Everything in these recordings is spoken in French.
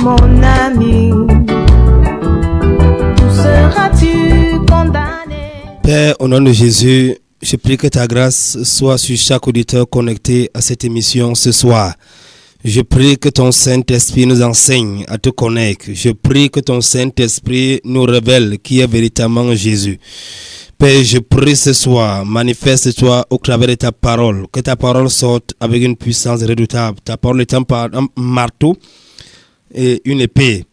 mon ami, où seras-tu condamné? Père, au nom de Jésus, je prie que ta grâce soit sur chaque auditeur connecté à cette émission ce soir. Je prie que ton Saint-Esprit nous enseigne à te connaître. Je prie que ton Saint-Esprit nous révèle qui est véritablement Jésus. Père, je prie ce soir, manifeste-toi au travers de ta parole. Que ta parole sorte avec une puissance redoutable. Ta parole est un marteau et une épée.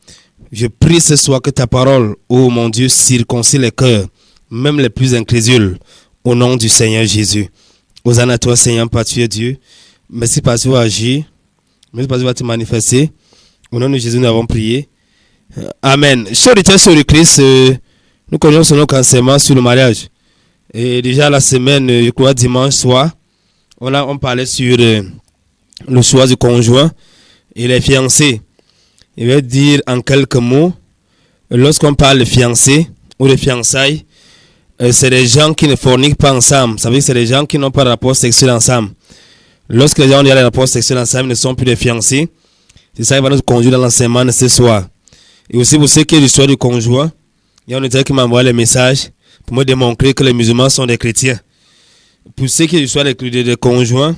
Je prie ce soir que ta parole, oh mon Dieu, circoncis les cœurs, même les plus incrédules, au nom du Seigneur Jésus. Hosanna à toi, Seigneur, par tu es Dieu. Merci parce que tu vas agir. Merci parce que tu vas te manifester. Au nom de Jésus, nous avons prié. Amen. Chers auditeurs sur le Christ, nous connaissons nos enseignements sur le mariage. Et déjà la semaine, je crois dimanche soir, on parlait sur le choix du conjoint et les fiancés. Je vais dire en quelques mots, lorsqu'on parle de fiancés ou de fiançailles, c'est des gens qui ne forniquent pas ensemble. Ça veut dire que c'est des gens qui n'ont pas de rapport sexuel ensemble. Lorsque les gens ont des rapports sexuels ensemble, ils ne sont plus des fiancés. C'est ça qui va nous conduire dans l'enseignement de ce soir. Et aussi pour ceux qui ont l'histoire du conjoint, il y a un auditeur qui m'a envoyé les messages pour me démontrer que les musulmans sont des chrétiens. Pour ceux qui ont l'histoire des conjoints,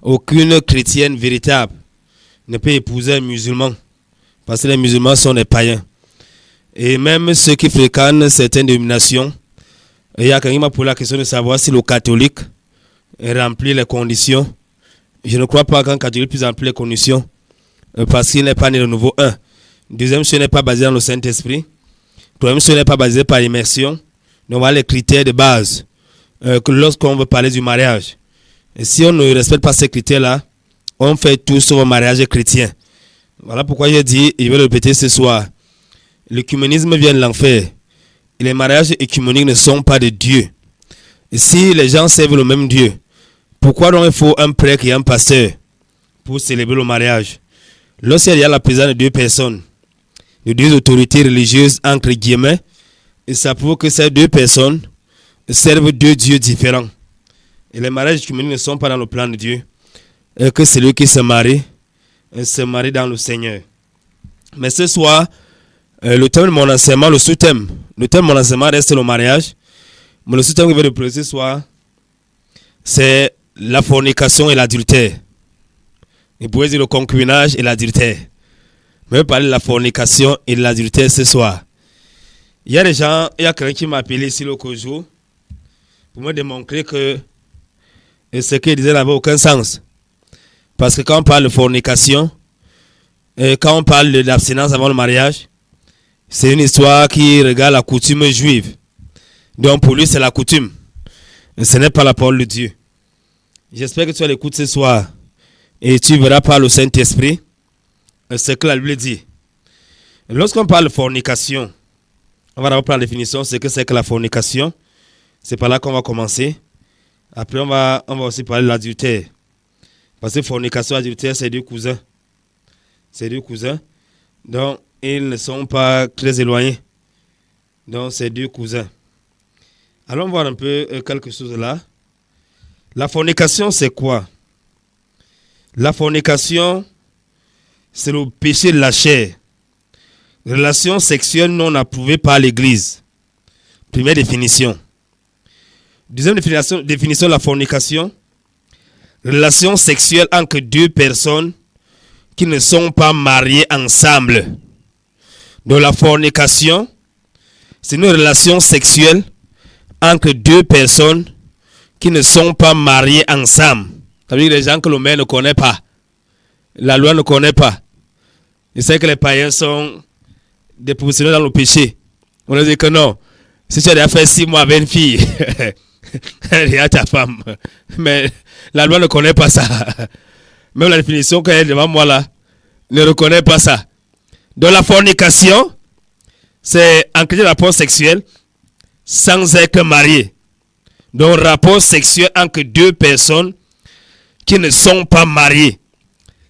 aucune chrétienne véritable ne peut épouser un musulman. Parce que les musulmans sont des païens. Et même ceux qui fréquentent certaines dénominations, il y a quelqu'un qui m'a posé la question de savoir si le catholique remplit les conditions. Je ne crois pas qu'un catholique puisse remplir les conditions parce qu'il n'est pas né de nouveau. Un. Deuxième, ce n'est pas basé dans le Saint-Esprit. Troisième, ce n'est pas basé par l'immersion. Donc voilà les critères de base que lorsqu'on veut parler du mariage. Et si on ne respecte pas ces critères-là, on fait tout sur un mariage chrétien. Voilà pourquoi je dis, et je vais le répéter ce soir, l'œcuménisme vient de l'enfer. Et les mariages œcuméniques ne sont pas de Dieu. Et si les gens servent le même Dieu, pourquoi donc il faut un prêtre et un pasteur pour célébrer le mariage? Lorsqu'il y a la présence de deux personnes, de deux autorités religieuses, entre guillemets, et ça prouve que ces deux personnes servent deux dieux différents. Et les mariages œcuméniques ne sont pas dans le plan de Dieu. Et que celui qui se marie dans le Seigneur. Mais ce soir, le thème de mon enseignement, le sous-thème, le thème de mon enseignement reste le mariage. Mais le sous-thème que je vais prêcher ce soir, c'est la fornication et l'adultère. Et pourrait dire le concubinage et l'adultère. Mais je vais parler de la fornication et de l'adultère ce soir. Il y a des gens, il y a quelqu'un qui m'a appelé ici l'autre jour pour me démontrer que ce qu'il disait n'avait aucun sens. Parce que quand on parle de fornication, et quand on parle de l'abstinence avant le mariage, c'est une histoire qui regarde la coutume juive. Donc pour lui, c'est la coutume. Ce n'est pas la parole de Dieu. J'espère que tu as l'écoute ce soir. Et tu verras par le Saint-Esprit ce que la Bible dit. Lorsqu'on parle de fornication, on va d'abord prendre la définition, ce que c'est que la fornication. C'est par là qu'on va commencer. Après, on va aussi parler de l'adultère. Parce que fornication et adultère, c'est deux cousins. C'est deux cousins. Donc, ils ne sont pas très éloignés. Donc, c'est deux cousins. Allons voir un peu quelque chose là. La fornication, c'est quoi? La fornication, c'est le péché de la chair. Relation sexuelle non approuvée par l'Église. Première définition. Deuxième définition de la fornication. Relation sexuelle entre deux personnes qui ne sont pas mariées ensemble. Donc la fornication, c'est une relation sexuelle entre deux personnes qui ne sont pas mariées ensemble. Ça veut dire les gens que le maire ne connaît pas. La loi ne connaît pas. Il sait que les païens sont des professionnels dans le péché. On leur dit que non. Si tu as déjà fait 6 mois avec une fille, il y a ta femme. Mais la loi ne connaît pas ça. Même la définition qu'elle est devant moi là, ne reconnaît pas ça. Donc la fornication, c'est un rapport sexuel sans être marié. Donc rapport sexuel entre deux personnes qui ne sont pas mariées.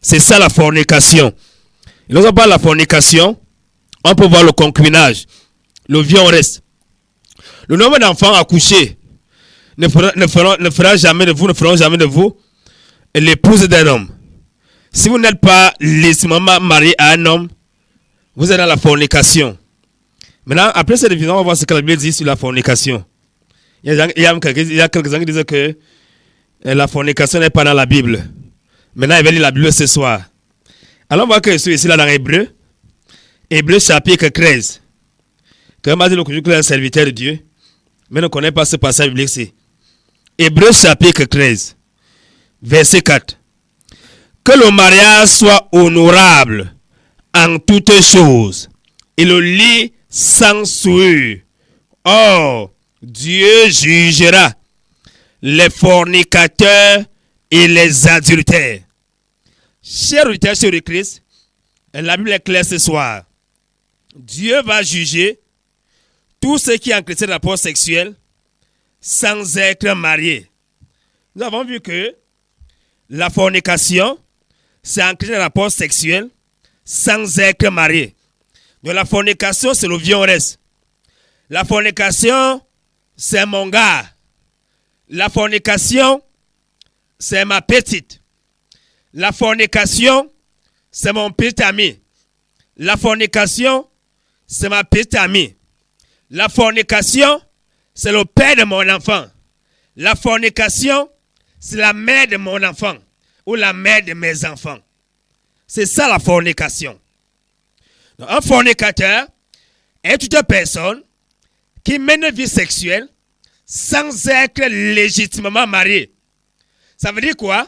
C'est ça la fornication. Et lorsqu'on parle de la fornication, on peut voir le concubinage. Le vieux on reste. Le nombre d'enfants accouchés ne feront jamais de vous l'épouse d'un homme. Si vous n'êtes pas légitimement marié à un homme, Vous êtes dans la fornication. Maintenant, après cette division, on va voir ce que la Bible dit sur la fornication. Il y a quelques-uns qui disent que la fornication n'est pas dans la Bible. Maintenant, il va lire la Bible ce soir. Alors, on voit que je suis ici là dans Hébreu. Hébreu chapitre 13. Quand on dit le conjugal est un serviteur de Dieu, mais on ne connaît pas ce passage biblique ici. Hébreu chapitre 13, verset 4. Que le mariage soit honorable en toutes choses et le lit sans souillure. Or, Dieu jugera les fornicateurs et les adultères. Chers auditeurs, chers de Christ, la Bible est claire ce soir. Dieu va juger tous ceux qui entretiennent des rapports sexuels sans être mariés. Nous avons vu que la fornication, c'est entretenir des rapports sexuels sans être marié. Donc la fornication, c'est le violence. La fornication, c'est mon gars. La fornication, c'est ma petite. La fornication, c'est mon petit ami. La fornication, c'est ma petite amie. La fornication, c'est le père de mon enfant. La fornication, c'est la mère de mon enfant ou la mère de mes enfants. C'est ça la fornication. Donc, un fornicateur est toute personne qui mène une vie sexuelle sans être légitimement marié. Ça veut dire quoi?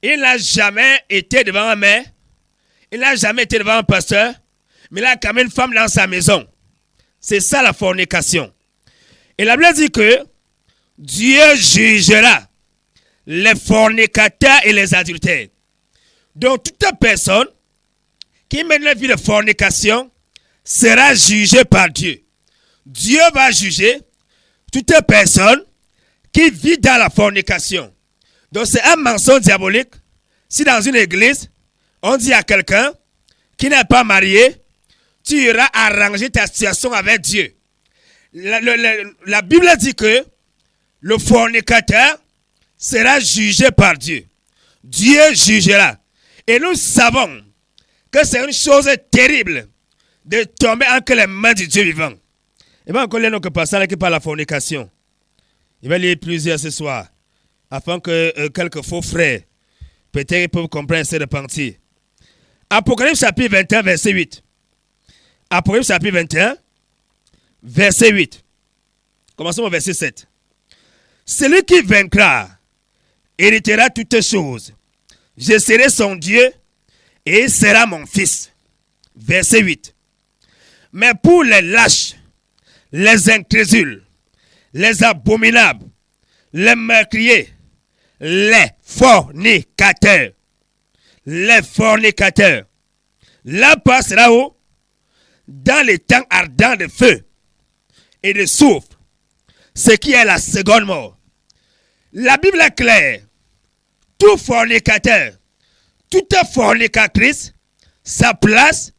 Il n'a jamais été devant un maire, il n'a jamais été devant un pasteur, mais il a quand même une femme dans sa maison. C'est ça la fornication. Et la Bible dit que Dieu jugera les fornicateurs et les adultères. Donc toute personne qui mène une vie de fornication sera jugée par Dieu. Dieu va juger toute personne qui vit dans la fornication. Donc c'est un mensonge diabolique. Si dans une église, on dit à quelqu'un qui n'est pas marié, tu iras arranger ta situation avec Dieu. La Bible dit que le fornicateur sera jugé par Dieu. Dieu jugera. Et nous savons que c'est une chose terrible de tomber entre les mains du Dieu vivant. Il va encore lire notre passage qui parle de la fornication. Il va lire plusieurs ce soir, afin que quelques faux frères, peut-être peuvent comprendre cette repentir. Apocalypse chapitre 21, verset 8. Apocalypse chapitre 21, verset 8. Commençons au verset 7. Celui qui vaincra héritera toutes choses. Je serai son Dieu et il sera mon fils. Verset 8. Mais pour les lâches, les incrédules, les abominables, les meurtriers, les fornicateurs, là-bas sera où? Dans les temps ardents de feu et de soufre, ce qui est la seconde mort. La Bible est claire. Tout fornicateur, toute fornicatrice, sa place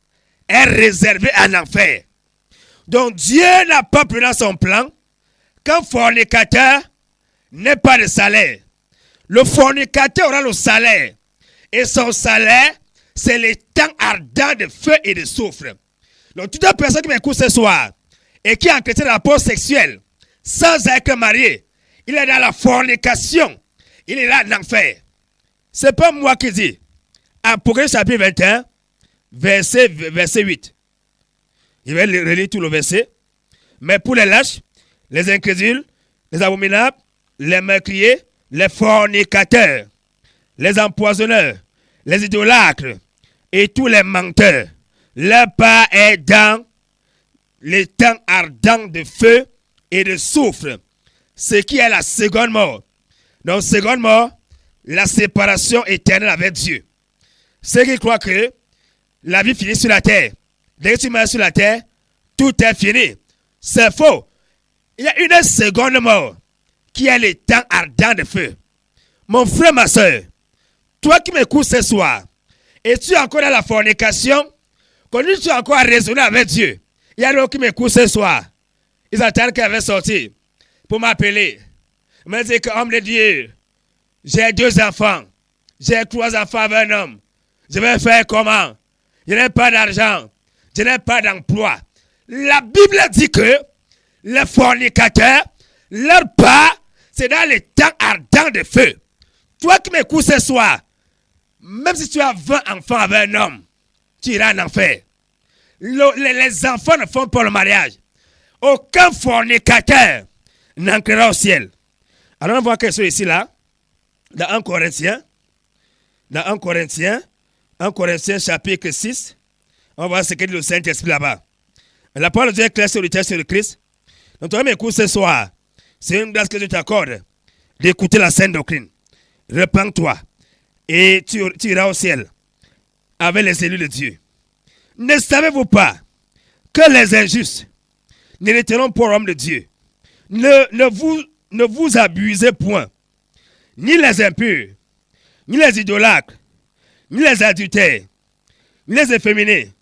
est réservée en enfer. Donc Dieu n'a pas pris dans son plan qu'un fornicateur n'ait pas de salaire. Le fornicateur aura le salaire. Et son salaire, c'est les temps ardents de feu et de soufre. Donc toute personne qui m'écoute ce soir et qui a entretient un rapport sexuel sans être marié, il est dans la fornication. Il est là en enfer. C'est pas moi qui dis. Apocalypse chapitre 21, verset 8. Il va relire tout le verset. Mais pour les lâches, les incrédules, les abominables, les meurtriers, les fornicateurs, les empoisonneurs, les idolâtres et tous les menteurs, leur part est dans les temps ardents de feu et de soufre, ce qui est la seconde mort. Donc, seconde mort, la séparation éternelle avec Dieu. Ceux qui croient que la vie finit sur la terre, dès que tu meurs sur la terre, tout est fini. C'est faux. Il y a une seconde mort qui est les temps ardents de feu. Mon frère, ma soeur, toi qui m'écoutes ce soir, et tu es encore dans la fornication, quand tu es encore à raisonner avec Dieu, il y a d'autres qui m'écoutent ce soir. Ils attendent qu'elle va sortir pour m'appeler. Ils me disent qu'homme de Dieu, j'ai 2 enfants, j'ai 3 enfants avec un homme. Je vais faire comment? Je n'ai pas d'argent. je n'ai pas d'emploi. La Bible dit que les fornicateurs, leur part, c'est dans les temps ardents de feu. Toi qui m'écoutes ce soir, même si tu as 20 enfants avec un homme, tu iras en enfer. Les enfants ne font pas le mariage. Aucun fornicateur n'entrera au ciel. Alors on voit quelque chose ici là, dans 1 Corinthiens, chapitre 6, on va voir ce que dit le Saint-Esprit là-bas. La parole de Dieu est claire sur le texte de Christ. Donc toi m'écoutes ce soir, c'est une grâce que Dieu t'accorde d'écouter la sainte doctrine. Repends-toi et tu iras au ciel avec les élus de Dieu. Ne savez-vous pas que les injustes n'hériteront pas l'homme de Dieu? Ne vous abusez point, ni les impurs, ni les idolâtres, ni les adultères, ni les efféminés,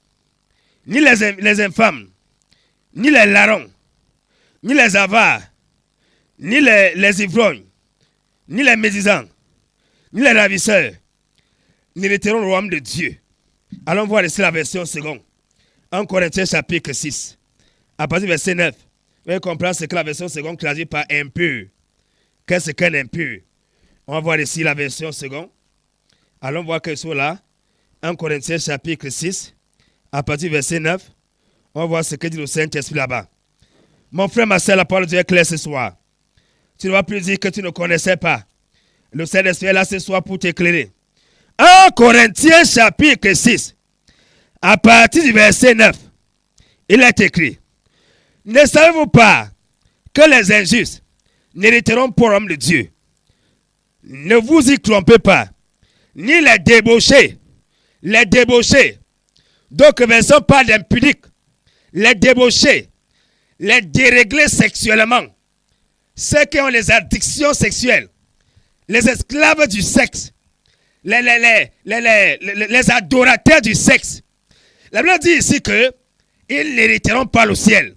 ni les infâmes, ni les larrons, ni les avares, ni les ivrognes, ni les médisants, ni les ravisseurs, n'hériteront le royaume de Dieu. Allons voir ici la version seconde. 1 Corinthiens chapitre 6. À partir du verset 9. Vous allez comprendre ce que la version seconde traduit par impur. Qu'est-ce qu'un impur? On va voir ici la version seconde. Allons voir quelque chose là. 1 Corinthiens chapitre 6. À partir du verset 9. On va voir ce que dit le Saint-Esprit là-bas. Mon frère, ma soeur, la parole de Dieu est claire ce soir. Tu ne vas plus dire que tu ne connaissais pas. Le Saint-Esprit est là ce soir pour t'éclairer. 1 Corinthiens chapitre 6, à partir du verset 9, il est écrit: ne savez-vous pas que les injustes n'hériteront pas l'homme de Dieu? Ne vous y trompez pas, ni les débauchés, donc version parle d'impudiques, les débauchés, les déréglés sexuellement, ceux qui ont les addictions sexuelles, les esclaves du sexe, les adorateurs du sexe. La Bible dit ici que ils n'hériteront pas le ciel.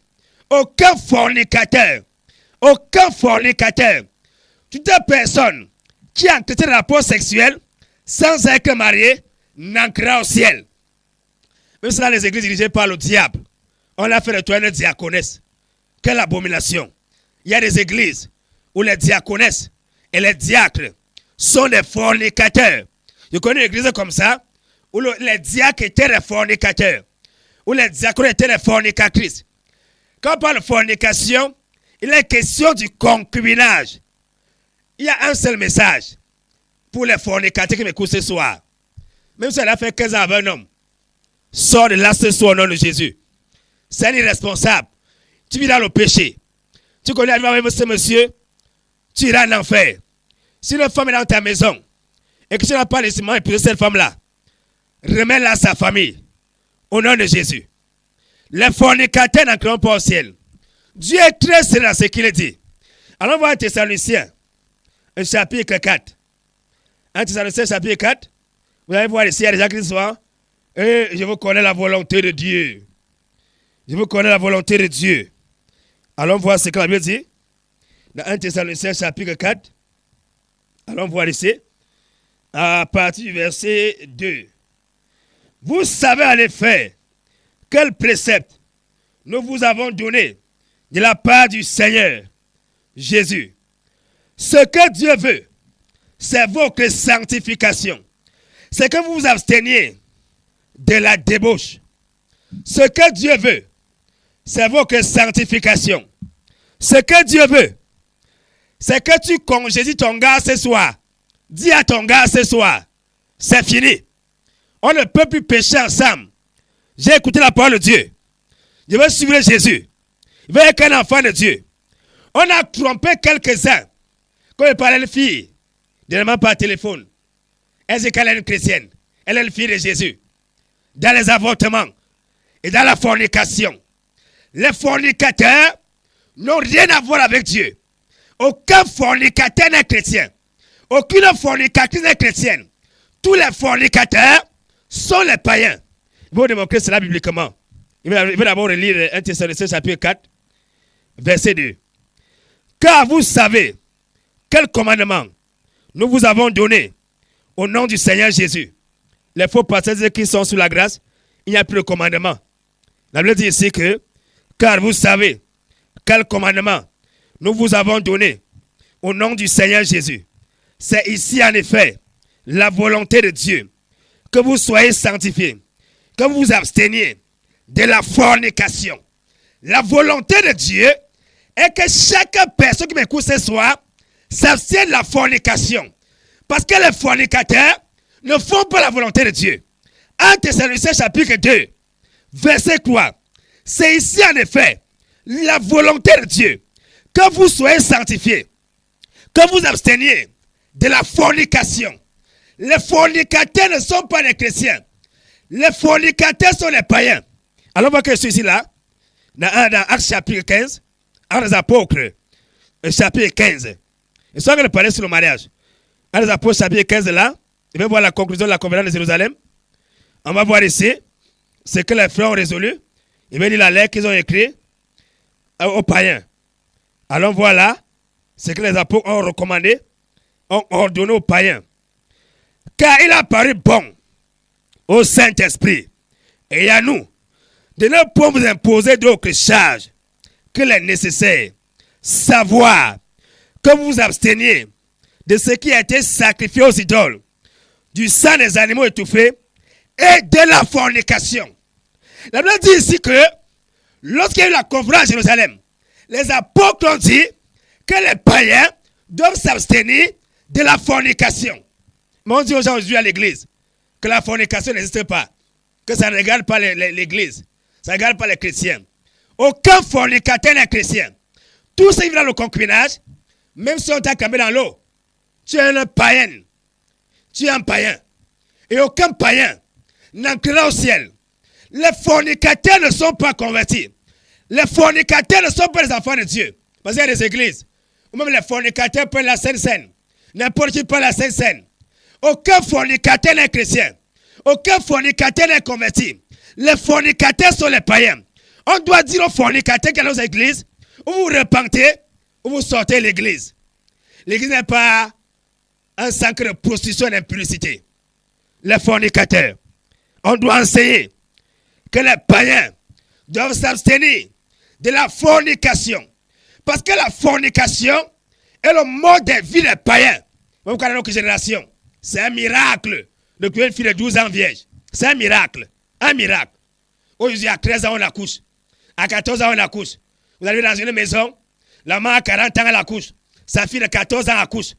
Aucun fornicateur, toute personne qui a entretenu un rapport sexuel sans être marié n'entrera au ciel. Même si dans les églises dirigées par le diable, on a fait de toi une diaconesse. Quelle abomination! Il y a des églises où les diaconesses et les diacres sont des fornicateurs. Je connais une église comme ça, où les diacres étaient des fornicateurs, où les diacres étaient des fornicatrices. Quand on parle de fornication, il est question du concubinage. Il y a un seul message pour les fornicateurs qui m'écoutent ce soir. Même si elle a fait 15 ans avec un homme, sors de là ce soir au nom de Jésus. C'est un irresponsable. Tu vis dans le péché. Tu connais avec ce monsieur, tu iras en enfer. Si une femme est dans ta maison et que tu n'as pas laissé épouser cette femme-là, remets-la à sa famille au nom de Jésus. Les fornicateurs n'entreront pas au ciel. Dieu est très sérieux dans ce qu'il dit. Allons voir un Thessaloniciens, un chapitre 4. Un Thessaloniciens, chapitre 4. Vous allez voir ici, il y a des gens qui disent et je vous connais la volonté de Dieu. Je vous connais la volonté de Dieu. Allons voir ce que la Bible dit. Dans 1 Thessaloniciens, chapitre 4. Allons voir ici. À partir du verset 2. Vous savez en effet quel précepte nous vous avons donné de la part du Seigneur Jésus. Ce que Dieu veut, c'est votre sanctification. C'est que vous vous absteniez de la débauche. Ce que Dieu veut, c'est votre sanctification. Ce que Dieu veut, c'est que tu congédies ton gars ce soir. Dis à ton gars ce soir, c'est fini. On ne peut plus pécher ensemble. J'ai écouté la parole de Dieu. Je veux suivre Jésus. Je veux être un enfant de Dieu. On a trompé quelques-uns. Quand il parlait à une fille, directement par téléphone, elle dit qu'elle est une chrétienne. Elle est une fille de Jésus. Dans les avortements et dans la fornication. Les fornicateurs n'ont rien à voir avec Dieu. Aucun fornicateur n'est chrétien. Aucune fornicatrice n'est chrétienne. Tous les fornicateurs sont les païens. Il faut démontrer cela bibliquement. Il va d'abord relire 1 Thessaloniciens chapitre 4, verset 2. Car vous savez quel commandement nous vous avons donné au nom du Seigneur Jésus. Les faux pasteurs qui sont sous la grâce, il n'y a plus de commandement. La Bible dit ici que, car vous savez quel commandement nous vous avons donné au nom du Seigneur Jésus. C'est ici en effet la volonté de Dieu que vous soyez sanctifiés, que vous vous absteniez de la fornication. La volonté de Dieu est que chaque personne qui m'écoute ce soir s'abstienne de la fornication. Parce que les fornicateurs ne font pas la volonté de Dieu. 1 Thessaloniciens chapitre 2, verset 3. C'est ici en effet la volonté de Dieu que vous soyez sanctifiés, que vous absteniez de la fornication. Les fornicateurs ne sont pas les chrétiens. Les fornicateurs sont les païens. Alors, on voit que je suis ici là, dans Actes chapitre 15, Actes des Apôtres, chapitre 15. Et soit que nous parlons sur le mariage. Actes des Apôtres, chapitre 15 là, on va voir la conclusion de la conférence de Jérusalem. On va voir ici ce que les frères ont résolu. Il va dire la lettre qu'ils ont écrite aux païens. Alors voilà ce que les apôtres ont recommandé, ont ordonné aux païens. Car il a paru bon au Saint-Esprit et à nous de ne pas vous imposer d'autres charges que les nécessaires. Savoir que vous vous absteniez de ce qui a été sacrifié aux idoles, du sang des animaux étouffés et de la fornication. La Bible dit ici que lorsqu'il y a eu la conférence à Jérusalem, les apôtres ont dit que les païens doivent s'abstenir de la fornication. Mais on dit aux gens aujourd'hui à l'église que la fornication n'existe pas, que ça ne regarde pas l'église, ça ne regarde pas les chrétiens. Aucun fornicateur n'est chrétien. Tous ceux qui vivent dans le concubinage, même si on t'a cramé dans l'eau, tu es un païen. Tu es un païen. Et aucun païen n'entrera au ciel. Les fornicateurs ne sont pas convertis. Les fornicateurs ne sont pas les enfants de Dieu. Parce qu'il y a des églises où même les fornicateurs prennent la Sainte Seine. N'importe qui prend la Sainte Seine. Aucun fornicateur n'est chrétien. Aucun fornicateur n'est converti. Les fornicateurs sont les païens. On doit dire aux fornicateurs qui sont dans l'église, ou vous repentez, ou vous sortez de l'église. L'église n'est pas un sacre de prostitution et d'impudicité. Les fornicateurs. On doit enseigner que les païens doivent s'abstenir de la fornication. Parce que la fornication est le mode de vie des païens. Vous connaissez notre génération. C'est un miracle de tuer une fille de 12 ans vierge. C'est un miracle. Un miracle. Aujourd'hui, à 13 ans, on accouche. À 14 ans, on accouche. Vous arrivez dans une maison, la mère à 40 ans, elle accouche. Sa fille de 14 ans accouche.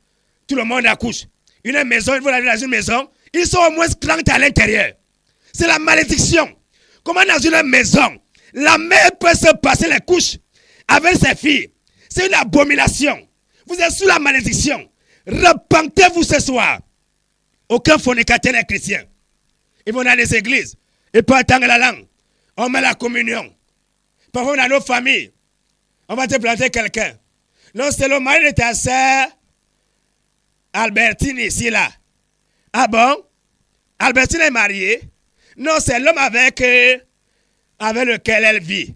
Tout le monde accouche. Une maison, vous arrivez dans une maison, ils sont au moins 30 à l'intérieur. C'est la malédiction. Comment dans une maison, la mère peut se passer les couches avec ses filles. C'est une abomination. Vous êtes sous la malédiction. Repentez-vous ce soir. Aucun fornicateur n'est chrétien. Ils vont dans les églises. Ils peuvent attendre la langue. On met la communion. Parfois dans nos familles, on va te planter quelqu'un. Non, c'est le mari de ta sœur Albertine ici là. Ah bon? Albertine est mariée? Non, c'est l'homme avec lequel elle vit.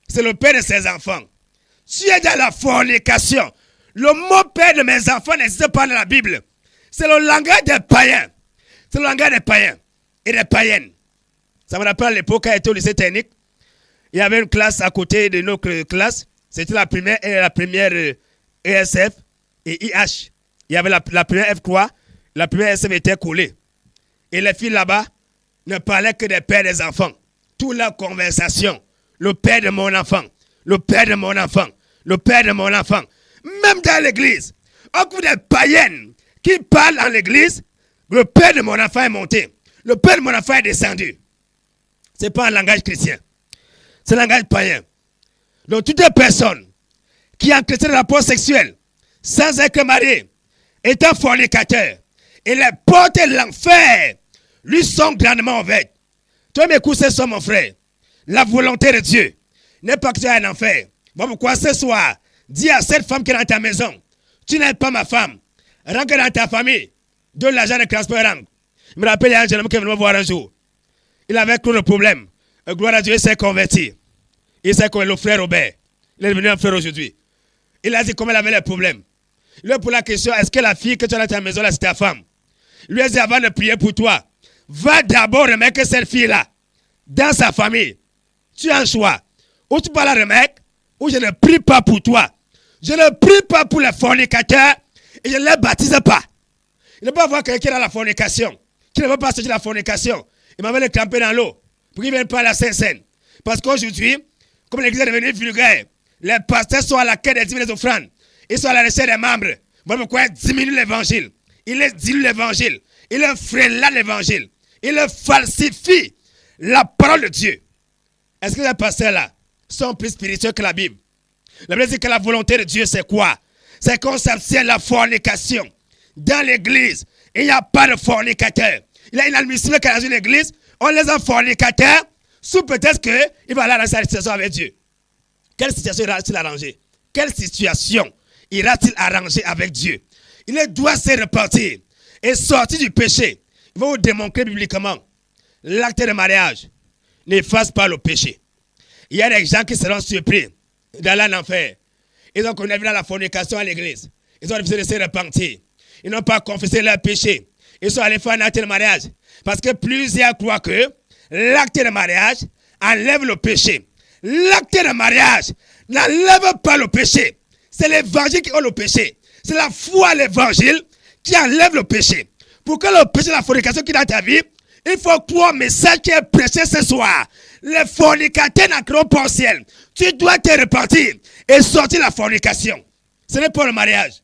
C'est le père de ses enfants. Tu es dans la fornication. Le mot père de mes enfants n'existe pas dans la Bible. C'est le langage des païens. C'est le langage des païens et des païennes. Ça me rappelle à l'époque, quand j'étais au lycée technique, il y avait une classe à côté de notre classe. C'était la première ESF et IH. Il y avait la première F3. La première ESF était collée. Et les filles là-bas ne parlaient que des pères des enfants. Toute la conversation. Le père de mon enfant. Le père de mon enfant. Le père de mon enfant. Même dans l'église. Beaucoup de païennes qui parlent dans l'église. Le père de mon enfant est monté. Le père de mon enfant est descendu. Ce n'est pas un langage chrétien. C'est un langage païen. Donc toute personne qui a entretient un rapport sexuel sans être marié est un fornicateur. Et les portes de l'enfer lui sont grandement ouvertes. Toi m'écoutes ce soir mon frère. La volonté de Dieu n'est pas que tu aies un enfer. Bon, pourquoi ce soir, dis à cette femme qui est dans ta maison, tu n'es pas ma femme. Rentre dans ta famille. Donne l'argent de transport. Je me rappelle, il y a un jeune homme qui est venu me voir un jour. Il avait trop de problèmes. Gloire à Dieu, il s'est converti. Il s'est converti, le frère Robert. Il est devenu un frère aujourd'hui. Il a dit comment il avait les problèmes. Il lui a posé la question, est-ce que la fille que tu as dans ta maison là, c'est ta femme? Il lui a dit, avant de prier pour toi, va d'abord remettre cette fille-là dans sa famille. tu as un choix. Ou tu parles à remède, ou je ne prie pas pour toi. Je ne prie pas pour les fornicateurs et je ne les baptise pas. Il ne peut pas avoir quelqu'un qui est dans la fornication, qui ne veut pas sortir de la fornication. Il m'avait le cramper dans l'eau pour qu'il ne vienne pas à la Sainte-Seine. Parce qu'aujourd'hui, comme l'église est devenue vulgaire, les pasteurs sont à la quête des dîmes et des offrandes. Ils sont à la recherche des membres. Voilà pourquoi ils diminuent l'évangile. Ils diluent l'évangile. Ils freinent l'évangile. Ils falsifient la parole de Dieu. Est-ce que les pasteurs là sont plus spirituels que la Bible? La Bible dit que la volonté de Dieu c'est quoi? C'est qu'on s'abstienne de la fornication. Dans l'église, il n'y a pas de fornicateur. Il est inadmissible qu'à une église, on les a fornicateurs, sous peut-être qu'il va aller dans sa situation avec Dieu. Quelle situation ira-t-il arranger? Quelle situation ira-t-il arranger avec Dieu? Il doit se repentir et sortir du péché. Il va vous démontrer bibliquement. L'acte de mariage n'efface pas le péché. Il y a des gens qui seront surpris d'aller en enfer. Ils ont connu la fornication à l'église. Ils ont refusé de se repentir. Ils n'ont pas confessé leur péché. Ils sont allés faire un acte de mariage. Parce que plusieurs croient que l'acte de mariage enlève le péché. L'acte de mariage n'enlève pas le péché. C'est l'évangile qui enlève le péché. C'est la foi à l'évangile qui enlève le péché. Pour que le péché de la fornication qui est dans ta vie, il faut croire au message qui est prêché ce soir. Les fornicateurs n'entreront pas au ciel. Tu dois te repentir et sortir de la fornication. Ce n'est pas le mariage.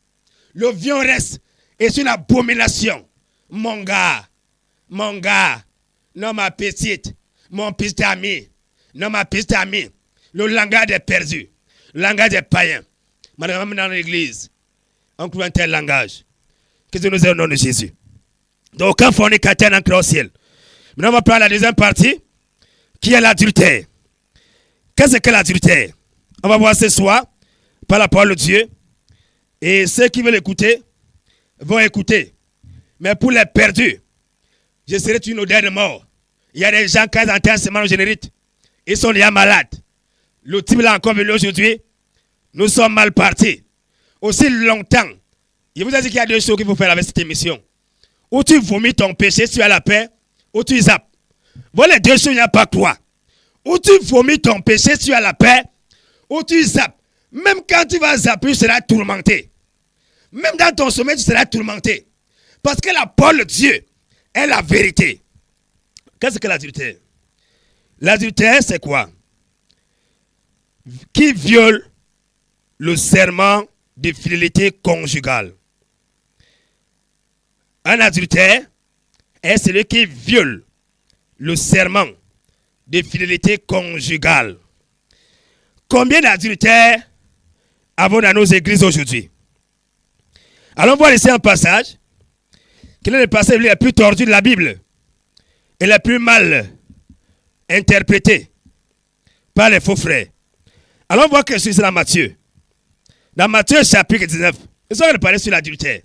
Le viol reste est une abomination. Mon gars, non ma petite, mon petit ami, non ma petite amie. Le langage est perdu. Le langage des païens. Madame, dans l'église, on trouve un tel langage. Que Dieu nous ait au nom de Jésus. Donc, aucun fornicateur n'entre au ciel. Maintenant, on va prendre la deuxième partie, qui est l'adultère. Qu'est-ce que l'adultère? On va voir ce soir, par la parole de Dieu. Et ceux qui veulent écouter, vont écouter. Mais pour les perdus, je serai une odeur de mort. Il y a des gens, quand ils entendent un sément générique, ils sont déjà malades. Le type là encore venu aujourd'hui, nous sommes mal partis. Aussi longtemps, je vous ai dit qu'il y a deux choses qu'il faut faire avec cette émission. Ou tu vomis ton péché, tu as la paix, ou tu zappes. Voilà les deux choses, il n'y a pas quoi. Ou tu vomis ton péché, tu as la paix, ou tu zappes. Même quand tu vas zapper, tu seras tourmenté. Même dans ton sommeil, tu seras tourmenté. Parce que la parole de Dieu est la vérité. Qu'est-ce que l'adultère? L'adultère, c'est quoi? Qui viole le serment de fidélité conjugale. Un adultère est celui qui viole le serment de fidélité conjugale. Combien d'adultères avons dans nos églises aujourd'hui? Allons voir ici un passage qui est le passage le plus tordu de la Bible et le plus mal interprété par les faux frères. Allons voir que c'est dans Matthieu. Dans Matthieu chapitre 19, ils sont parler sur l'adultère.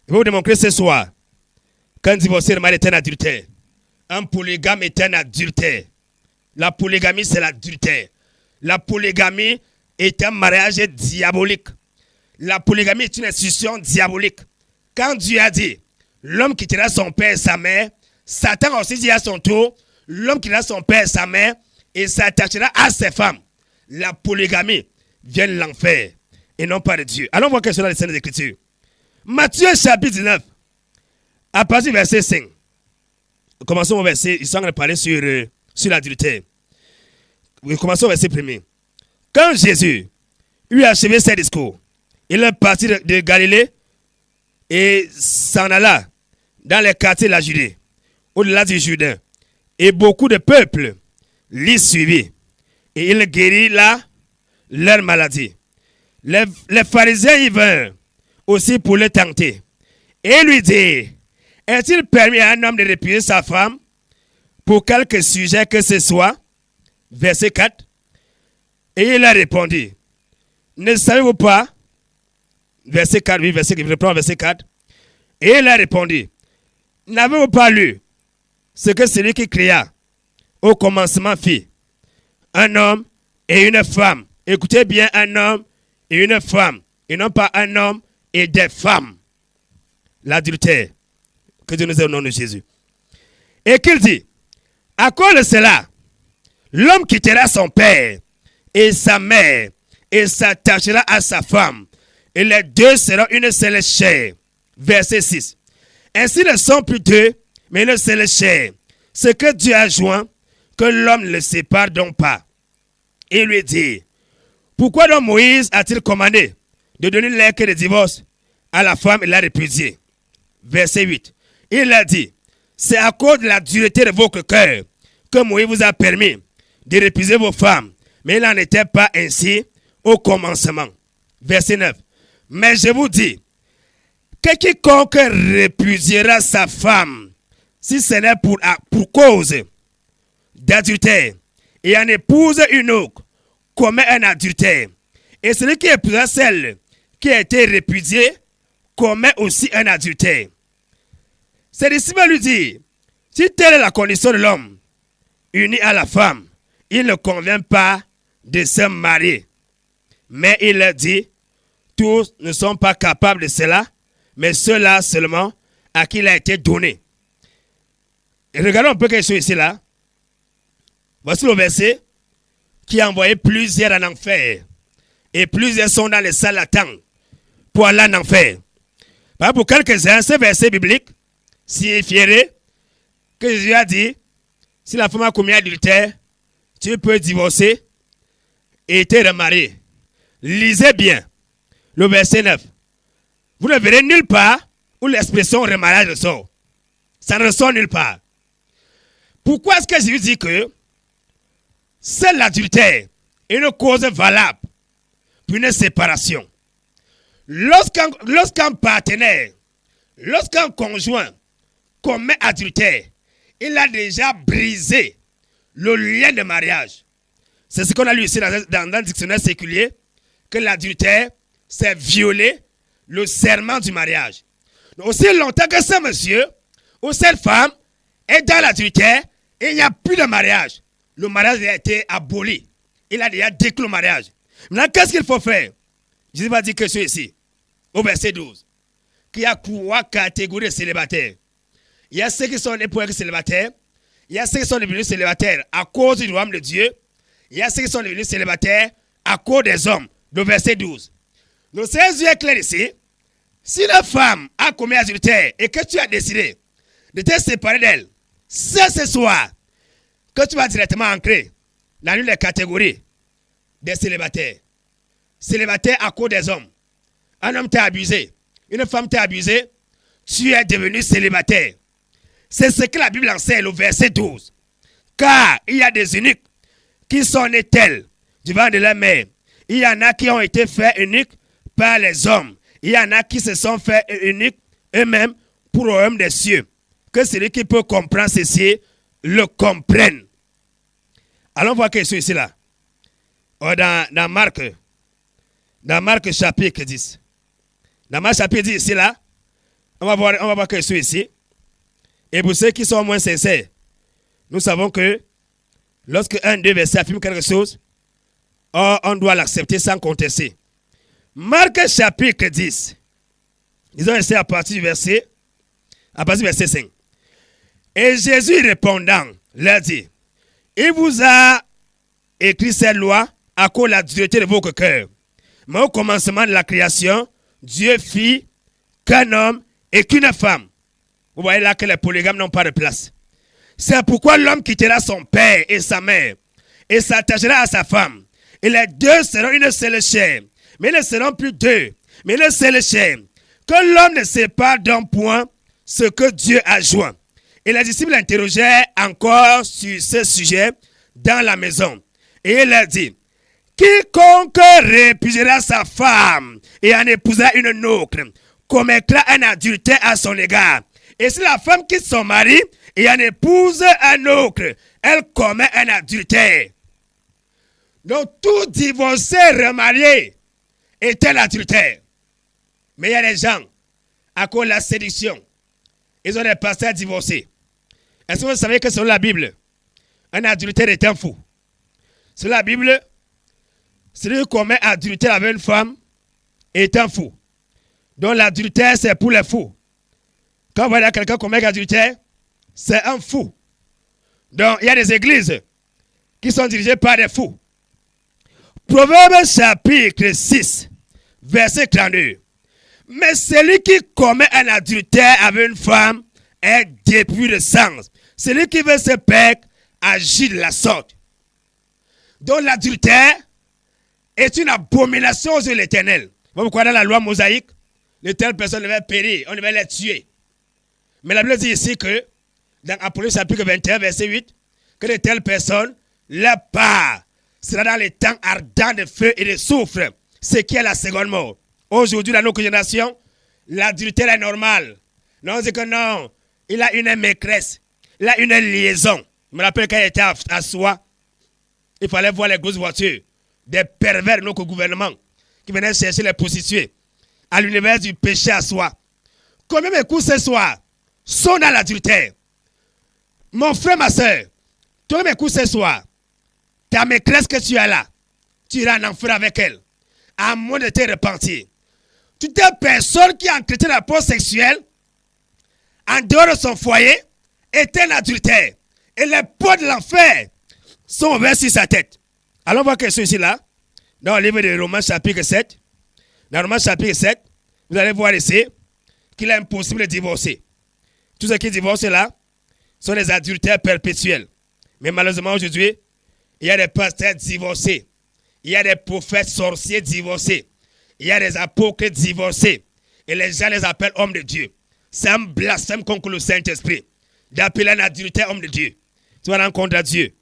Je vais vous démontrer ce soir qu'un divorcé de mari est un adultère. Un polygame est un adultère. La polygamie, c'est l'adultère. La polygamie est un mariage diabolique. La polygamie est une institution diabolique. Quand Dieu a dit, l'homme quittera son père et sa mère, Satan a aussi dit à son tour, l'homme quittera son père et sa mère et s'attachera à ses femmes. La polygamie vient de l'enfer et non pas de Dieu. Allons voir quelque chose dans les scènes d'Écriture. Matthieu chapitre 19, à partir du verset 5. Commençons au verset, ils sont en train de parler sur l'adultère. Commençons au verset 1er. Quand Jésus eut achevé ses discours, il est parti de Galilée et s'en alla dans les quartiers de la Judée, au-delà du Jourdain. Et beaucoup de peuples l'y suivirent. Et il guérit là leur maladie. Les pharisiens y vinrent aussi pour le tenter. Et lui dirent, est-il permis à un homme de repudier sa femme pour quelque sujet que ce soit? Verset 4. Et il a répondu, ne savez-vous pas? Verset 4, oui, je reprends verset 4. Et il a répondu, n'avez-vous pas lu ce que celui qui cria au commencement fit? Un homme et une femme. Écoutez bien, un homme et une femme. Et non pas un homme et des femmes. L'adultère. Que Dieu nous ait au nom de Jésus. Et qu'il dit, à cause de cela, L'homme quittera son père et sa mère et s'attachera à sa femme. Et les deux seront une seule chair. Verset 6. Ainsi ne sont plus deux, mais une seule chair. Ce que Dieu a joint, que l'homme ne le sépare donc pas. Et lui dit, pourquoi donc Moïse a-t-il commandé de donner l'acte de divorce à la femme et l'a répudiée? Verset 8. Il a dit, c'est à cause de la dureté de votre cœur que Moïse vous a permis de répudier vos femmes. Mais il n'en était pas ainsi au commencement. Verset 9. Mais je vous dis que quiconque répudiera sa femme, si ce n'est pour cause d'adultère, et en épouse une autre, commet un adultère. Et celui qui épousera celle qui a été répudiée, commet aussi un adultère. Ses disciples lui disent, si telle est la condition de l'homme, uni à la femme, il ne convient pas de se marier. Mais il leur dit, tous ne sont pas capables de cela, mais ceux-là seulement à qui il a été donné. Et regardons un peu quelque chose ici là. Voici le verset qui a envoyé plusieurs en enfer. Et plusieurs sont dans les salles d'attente pour aller en enfer. Pour quelques-uns, ce verset biblique signifierait que Jésus a dit, si la femme a commis adultère, tu peux divorcer et te remarier. Lisez bien le verset 9. Vous ne verrez nulle part où l'expression remariage ressort. Ça ne ressort nulle part. Pourquoi est-ce que Jésus dit que c'est l'adultère est une cause valable pour une séparation? Lorsqu'un partenaire, lorsqu'un conjoint commet adultère, il a déjà brisé le lien de mariage. C'est ce qu'on a lu ici dans le dictionnaire séculier, que l'adultère, c'est violer le serment du mariage. Donc, aussi longtemps que ce monsieur ou cette femme est dans l'adultère, il n'y a plus de mariage. Le mariage a été aboli. Il a déjà déclaré le mariage. Maintenant, qu'est-ce qu'il faut faire? Jésus va dire que c'est ici, au verset 12, qu'il y a trois catégories de célibataires. Il y a ceux qui sont nés pour être célibataires. Il y a ceux qui sont devenus célibataires à cause du royaume de Dieu. Il y a ceux qui sont devenus célibataires à cause des hommes. Le verset 12. Donc, c'est Jésus est clair ici. Si la femme a commis adultère et que tu as décidé de te séparer d'elle, c'est ce soir que tu vas directement ancrer dans l'une des catégories des célibataires. Célibataire à cause des hommes. Un homme t'a abusé. Une femme t'a abusé. Tu es devenu célibataire. C'est ce que la Bible enseigne, le verset 12. Car il y a des eunuques qui sont nés tels du ventre de leur mère. Il y en a qui ont été faits eunuques par les hommes. Il y en a qui se sont faits eunuques eux-mêmes pour le royaume des cieux. Que celui qui peut comprendre ceci le comprenne. Allons voir quelque chose ici là. Dans Marc chapitre 10. Dans Marc chapitre 10 ici là, on va voir quelque chose ici. Et pour ceux qui sont moins sincères, nous savons que lorsque un des versets affirme quelque chose, on doit l'accepter sans contester. Marc chapitre 10. Ils ont essayé à partir du verset 5. Et Jésus répondant, leur dit, il vous a écrit cette loi à cause de la dureté de votre cœur. Mais au commencement de la création, Dieu fit qu'un homme et qu'une femme. Vous voyez là que les polygames n'ont pas de place. C'est pourquoi l'homme quittera son père et sa mère et s'attachera à sa femme. Et les deux seront une seule chair. Mais ils ne seront plus deux, mais une seule chair. Que l'homme ne sépare d'un point ce que Dieu a joint. Et les disciples l'interrogèrent encore sur ce sujet dans la maison. Et il leur dit, quiconque répudiera sa femme et en épousera une autre, commettra un adultère à son égard. Et si la femme quitte son mari et en épouse un autre, elle commet un adultère. Donc tout divorcé remarié est un adultère. Mais il y a des gens, à cause de la séduction, ils ont des pasteurs divorcés. Est-ce que vous savez que selon la Bible, un adultère est un fou? Selon la Bible, celui qui commet adultère avec une femme est un fou. Donc l'adultère, c'est pour les fous. Quand vous voyez quelqu'un commettre adultère, c'est un fou. Donc il y a des églises qui sont dirigés par des fous. Proverbe chapitre 6, verset 32. Mais celui qui commet un adultère avec une femme est dépouillé de sens. Celui qui veut se perdre agit de la sorte. Donc l'adultère est une abomination aux yeux de l'Éternel. Pourquoi dans la loi mosaïque, de telles personnes devaient périr, on devait les tuer. Mais la Bible dit ici que, dans Apocalypse chapitre 21, verset 8, que de telles personnes, leur part sera dans les temps ardents de feu et de soufre, ce qui est la seconde mort. Aujourd'hui, dans notre génération, l'adultère est normal. Non, on dit que non, il a une maîtresse, il a une liaison. Je me rappelle quand il était à Soie, il fallait voir les grosses voitures, des pervers de notre gouvernement qui venaient chercher les prostituées à l'univers du péché à Soie. Combien de coups ce soir sont dans l'adultère? Mon frère, ma soeur, toi mes coups ce soir, ta maîtresse que tu as là, tu iras en enfer avec elle, à moins de te repentir. Toute personne qui entretient un rapport sexuel en dehors de son foyer est un adultère. Et les portes de l'enfer sont ouvertes sur sa tête. Allons voir quelque chose ici là, dans le livre de Romains chapitre 7. Dans Romains chapitre 7, vous allez voir ici qu'il est impossible de divorcer. Tous ceux qui divorcent là sont des adultères perpétuels. Mais malheureusement aujourd'hui, il y a des pasteurs divorcés. Il y a des prophètes sorciers divorcés. Il y a des apôtres divorcés. Et les gens les appellent hommes de Dieu. C'est un blasphème contre le Saint-Esprit d'appeler un adultère homme de Dieu. Tu vas rencontrer Dieu.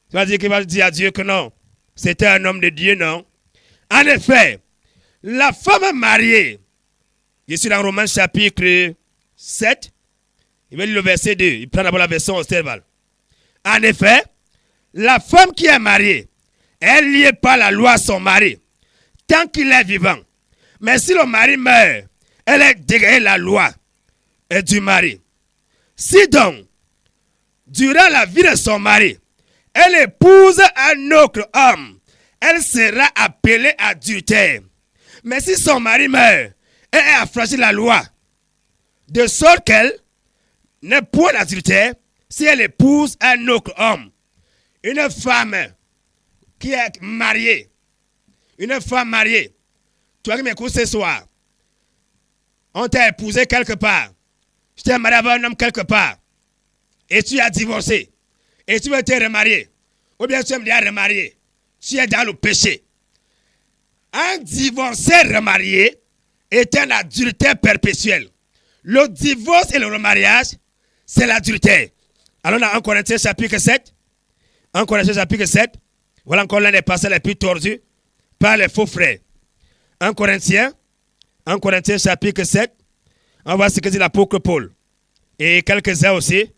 Tu vas dire qu'il va dire à Dieu que non, c'était un homme de Dieu, non. En effet, la femme mariée, je suis dans Romains chapitre 7, il va lire le verset 2, il prend d'abord la version Osterval. En effet, la femme qui est mariée est liée par la loi à son mari, tant qu'il est vivant. Mais si le mari meurt, elle est dégagée la loi du mari. Si donc, durant la vie de son mari, elle épouse un autre homme, elle sera appelée adultère. Mais si son mari meurt, elle est affranchie de la loi, de sorte qu'elle n'est point adultère si elle épouse un autre homme. Une femme qui est mariée, une femme mariée, toi qui m'écoutes ce soir, on t'a épousé quelque part, je t'ai marié avec un homme quelque part, et tu as divorcé, et tu veux te remarier, ou bien tu aimes déjà remarier, tu es dans le péché. Un divorcé remarié est un adultère perpétuel. Le divorce et le remariage, c'est l'adultère. Alors dans 1 Corinthiens chapitre 7, 1 Corinthiens chapitre 7, voilà encore l'un des passages les plus tordus par les faux frères. 1 Corinthiens chapitre 7, on voit ce que dit l'apôtre Paul. Et quelques-uns aussi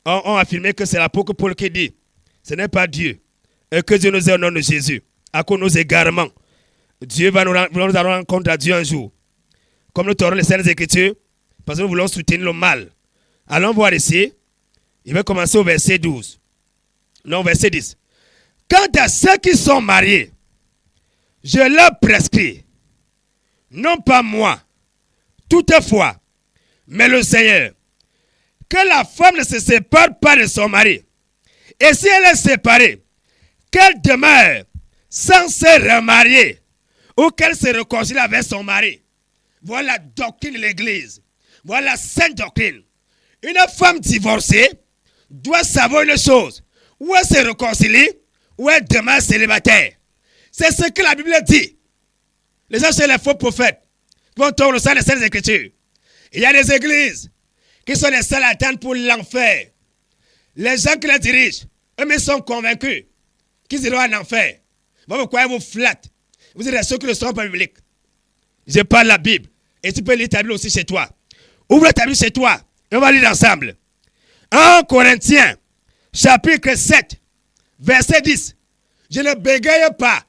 ont affirmé que c'est l'apôtre Paul qui dit, ce n'est pas Dieu. Et que Dieu nous ait au nom de Jésus. À cause de nos égarements, Dieu va nous rendre compte à Dieu un jour. Comme nous torons les Saintes Écritures, parce que nous voulons soutenir le mal. Allons voir ici. Il va commencer au verset 12. Non, verset 10. Quant à ceux qui sont mariés, je leur prescris, non pas moi, toutefois, mais le Seigneur, que la femme ne se sépare pas de son mari. Et si elle est séparée, qu'elle demeure sans se remarier ou qu'elle se réconcilie avec son mari. Voilà la doctrine de l'Église. Voilà la sainte doctrine. Une femme divorcée doit savoir une chose. Ou elle se réconcilie ou elle demeure célibataire. C'est ce que la Bible dit. Les gens, c'est les faux prophètes qui vont tourner au sein des Saintes Écritures. Il y a des églises qui sont les seules à attendre pour l'enfer. Les gens qui les dirigent, eux-mêmes sont convaincus qu'ils iront en enfer. Pourquoi ils vous flattent? Vous êtes ceux qui ne sont pas bibliques. Je parle la Bible. Et tu peux lire ta Bible aussi chez toi. Ouvre ta Bible chez toi. Et on va lire ensemble. 1 Corinthiens, chapitre 7, verset 10. Je ne bégaye pas.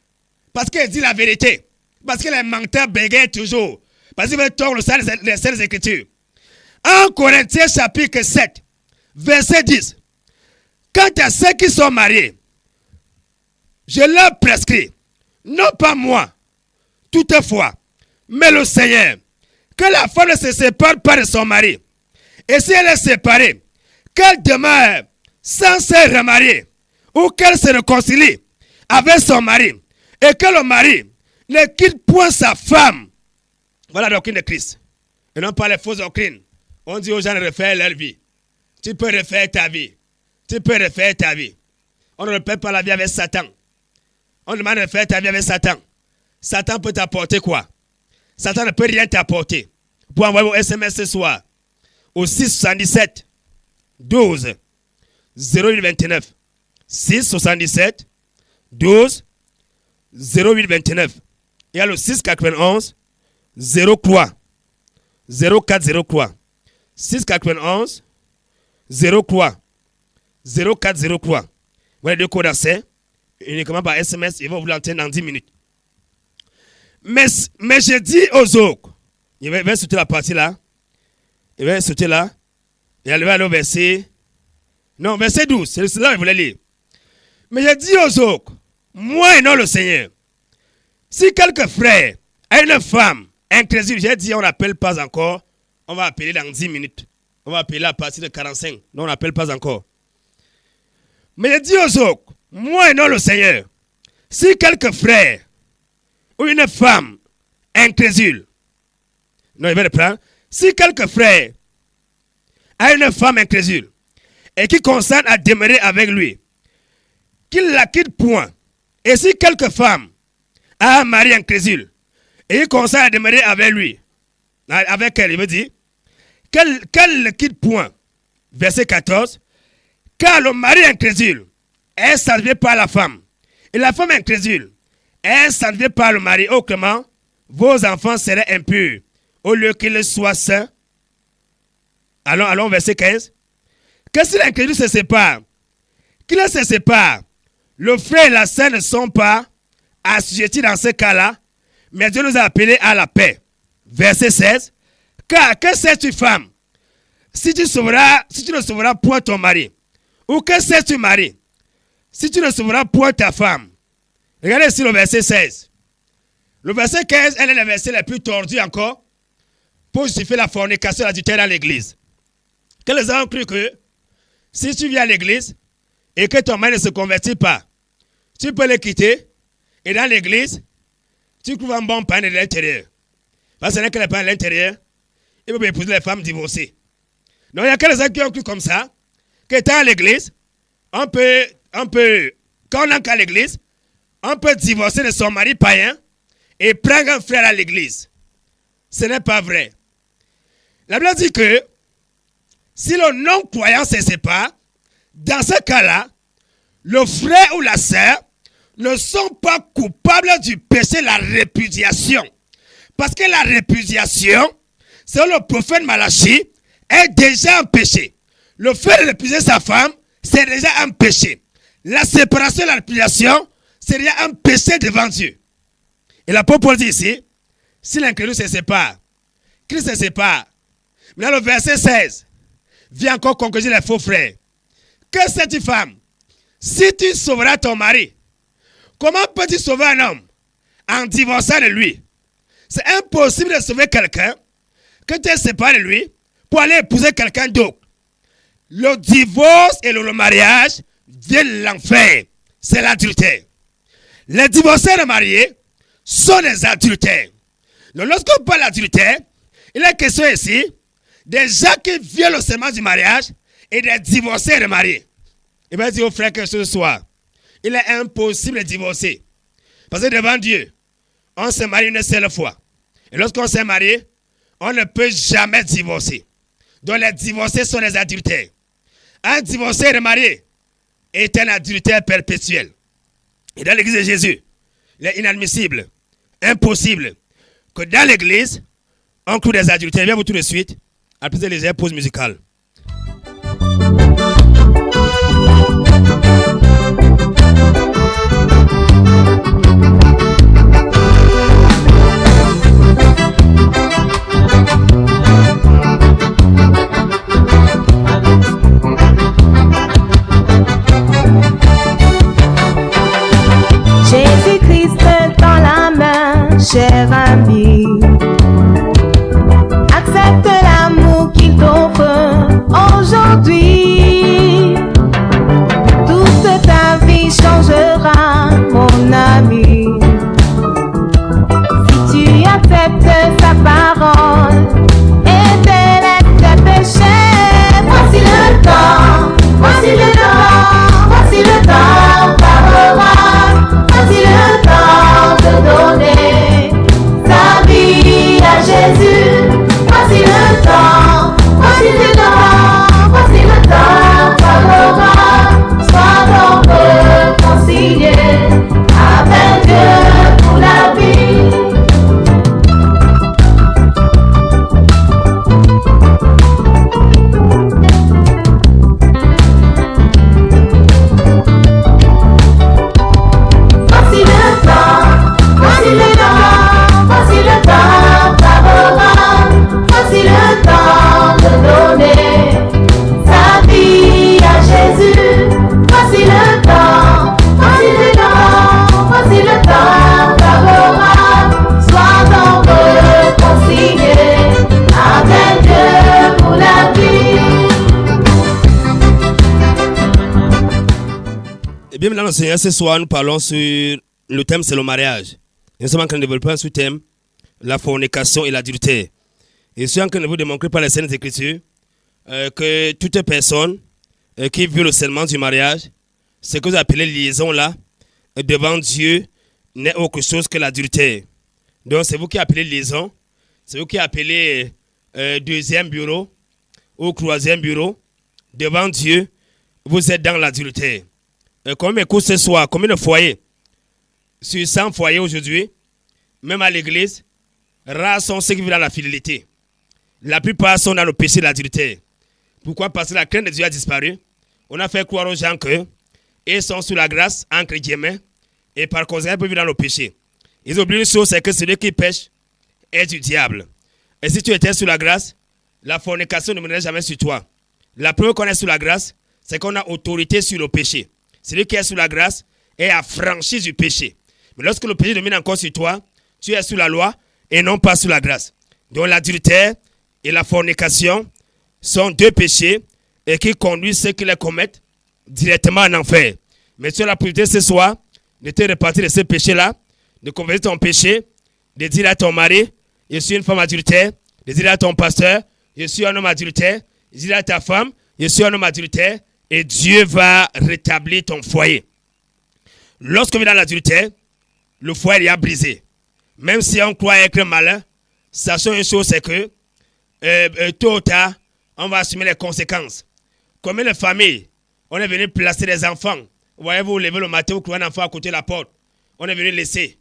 Parce qu'elle dit la vérité. Parce que les menteurs bégayent toujours. Parce qu'ils veulent tordre le sens des Saintes Écritures. 1 Corinthiens, chapitre 7, verset 10. Quant à ceux qui sont mariés, je leur prescris, non pas moi, toutefois, mais le Seigneur, que la femme ne se sépare pas de son mari. Et si elle est séparée, qu'elle demeure sans se remarier, ou qu'elle se réconcilie avec son mari et que le mari ne quitte point sa femme. Voilà la doctrine de Christ. Et non pas les fausses doctrines. On dit aux gens de refaire leur vie. Tu peux refaire ta vie. Tu peux refaire ta vie. On ne répète pas la vie avec Satan. On demande de faire ta vie avec Satan. Satan peut t'apporter quoi? Satan ne peut rien t'apporter. Pour envoyer vos SMS ce soir au 677 12 0829. 677 12 0829. Il y a le 691 03 0403. 691 03 0403. Voilà deux codes d'accès. Uniquement par SMS. Ils vont vous l'entendre dans 10 minutes. Mais je dis aux autres. Il va sauter la partie là. Il va sauter là. Et il va aller au verset. Non, verset 12. C'est là que je voulais lire. Mais je dis aux autres. Moi et non le Seigneur. Si quelques frères a une femme incrédule, j'ai dit on n'appelle pas encore. On va appeler dans 10 minutes. On va appeler à partir de 45. Non, on n'appelle pas encore. Mais je dis aux autres. Moi et non le Seigneur. Si quelques frères ou une femme incrédule. Non, il va reprendre. Si quelques frères a une femme incrédule et qui consente à demeurer avec lui, qu'il la quitte point. Et si quelques femmes a un mari incrédule et qui consente à demeurer avec lui, avec elle, il veut dire, qu'elle le quitte point. Verset 14. Car le mari incrédule est salvé par la femme. Et la femme incrédule est salvée par le mari. Autrement, vos enfants seraient impurs au lieu qu'ils soient saints. Allons, verset 15. Que si l'incrédule se sépare, qu'il se sépare, le frère et la sœur ne sont pas assujettis dans ce cas-là, mais Dieu nous a appelés à la paix. Verset 16. Car que sais-tu, femme, si tu ne sauveras point ton mari, ou que sais-tu, mari, si tu ne sauveras point ta femme. Regardez ici le verset 16. Le verset 15, elle est le verset le plus tordu encore pour justifier la fornication et l'adultère dans l'église. Que les gens ont cru que si tu viens à l'église et que ton mari ne se convertit pas, tu peux le quitter et dans l'église, tu trouves un bon pain de l'intérieur. Parce que ce n'est que le pain de l'intérieur, il peut épouser les femmes divorcées. Donc il y a que les gens qui ont cru comme ça, que dans l'église, on peut, quand on entre à l'église, on peut divorcer de son mari païen et prendre un frère à l'église. Ce n'est pas vrai. La Bible dit que si le non-croyant se sépare, dans ce cas-là, le frère ou la sœur ne sont pas coupables du péché de la répudiation. Parce que la répudiation, selon le prophète Malachie, est déjà un péché. Le fait de répudier sa femme, c'est déjà un péché. La séparation et la répudiation, c'est déjà un péché devant Dieu. Et l'apôtre Paul dit ici, si l'incrédule se sépare, Christ se sépare. Maintenant le verset 16 vient encore conclure les faux frères. Que cette femme, si tu sauveras ton mari, comment peux-tu sauver un homme en divorçant de lui? C'est impossible de sauver quelqu'un que tu es séparé de lui pour aller épouser quelqu'un d'autre. Le divorce et le mariage viennent de l'enfer. C'est l'adultère. Les divorcés et les mariés sont des adultères. Donc lorsqu'on parle d'adultère, il est question ici des gens qui violent le serment du mariage et des divorcés et des mariés. Il va dire aux frères que ce soir, il est impossible de divorcer. Parce que devant Dieu, on se marie une seule fois. Et lorsqu'on s'est marié, on ne peut jamais divorcer. Donc les divorcés sont des adultères. Un divorcé et marié est un adultère perpétuel. Et dans l'église de Jésus, il est inadmissible, impossible, que dans l'église, on cloue des adultères. Viens vous tout de suite, après les pauses musicales. Jésus-Christ dans la main, cher ami. Accepte l'amour qu'il t'offre aujourd'hui. Toute ta vie Et bien, maintenant, Seigneur, ce soir, nous parlons sur le thème, c'est le mariage. Nous sommes en train de développer un sous-thème, la fornication et l'adultère. Et je suis en train de vous démontrer par les Saintes Écritures que toute personne qui veut le scellement du mariage, ce que vous appelez liaison là, devant Dieu, n'est autre chose que l'adultère. Donc, c'est vous qui appelez liaison, c'est vous qui appelez deuxième bureau ou troisième bureau. Devant Dieu, vous êtes dans l'adultère. Comme écoute ce soir, combien de foyers sur 100 foyers aujourd'hui, même à l'église, rares sont ceux qui vivent dans la fidélité. La plupart sont dans le péché de l'adultère. Pourquoi? Parce que la crainte de Dieu a disparu. On a fait croire aux gens qu'ils sont sous la grâce, entre guillemets, et par conséquent, ils peuvent vivre dans le péché. Ils oublient une chose, c'est que celui qui pêche est du diable. Et si tu étais sous la grâce, la fornication ne mènerait jamais sur toi. La preuve qu'on est sous la grâce, c'est qu'on a autorité sur le péché. Celui qui est sous la grâce est affranchi du péché. Mais lorsque le péché domine encore sur toi, tu es sous la loi et non pas sous la grâce. Donc l'adultère et la fornication sont deux péchés et qui conduisent ceux qui les commettent directement en enfer. Mais tu as la possibilité ce soir de te répartir de ces péchés-là, de convertir ton péché, de dire à ton mari, je suis une femme adultère, de dire à ton pasteur, je suis un homme adultère, de dire à ta femme, je suis un homme adultère, et Dieu va rétablir ton foyer. Lorsqu'on vit dans l'adultère, le foyer est brisé. Même si on croit être malin, sachons une chose, c'est que tôt ou tard, on va assumer les conséquences. Combien de familles, on est venu placer des enfants. Voyez-vous, vous levez le matin, vous croyez un enfant à côté de la porte. On est venu laisser.